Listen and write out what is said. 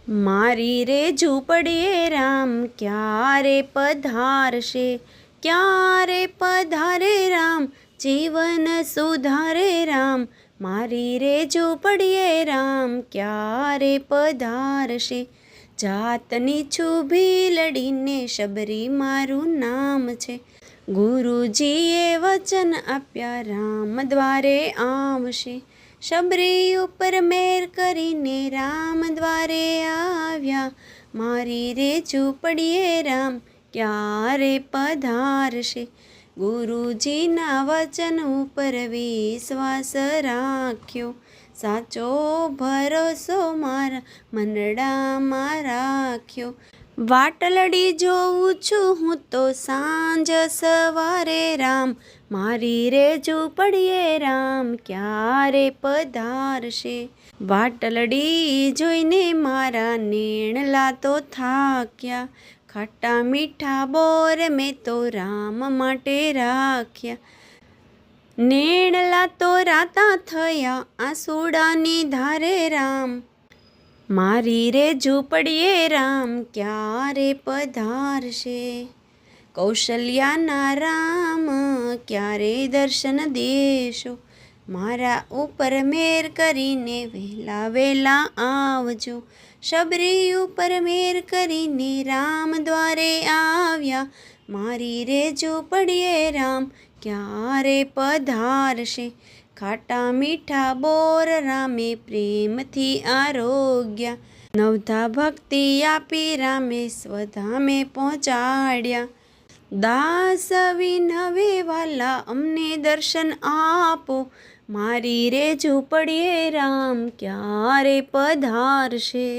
મારી રે ઝૂંપડીએ રામ ક્યારે પધારશે, ક્યારે પધારે રામ, જીવન સુધારે રામ. મારી રે ઝૂંપડીએ રામ ક્યારે પધારશે. જાતની છું ભીલડીને શબરી મારું નામ છે. ગુરુજીએ વચન આપ્યા રામ દ્વારે આવશે. શબરી ઉપર મેર કરીને રામ દ્વારે આવ્યા. મારી રે ઝૂંપડીએ રામ ક્યારે પધારશે. ગુરુજીના વચન ઉપર વિશ્વાસ રાખ્યો, સાચો ભરોસો મારા મનડામાં રાખ્યો. વાટલડી જોઉં છું હું તો સાંજ સવારે રામ. મારી રે ઝૂંપડીએ રામ ક્યારે પધારશે. વાટલડી જોઈને મારા નેણલા તો થાક્યા, ખાટા મીઠા બોર મેં તો રામ માટે રાખ્યા. નેણલા તો રાતા થયા આંસુડાની ધારે રામ. મારી રે ઝૂંપડીએ રામ ક્યારે પધારશે. કૌશલ્યાના રામ ક્યારે દર્શન દેશો. મારા ઉપર મેર કરીને વહેલા વહેલા આવજો. શબરી ઉપર મેર કરીને રામ દ્વારે આવ્યા. મારી રે ઝૂંપડીએ રામ ક્યારે પધારશે. ખાટા મીઠા બોર રામે પ્રેમથી આરોગ્યા. નવધા ભક્તિ આપી રામે સ્વધામે પહોંચાડ્યા. દાસ વિનવે વાલા અમને દર્શન આપો. મારી રે ઝૂંપડીએ રામ ક્યારે પધારશે.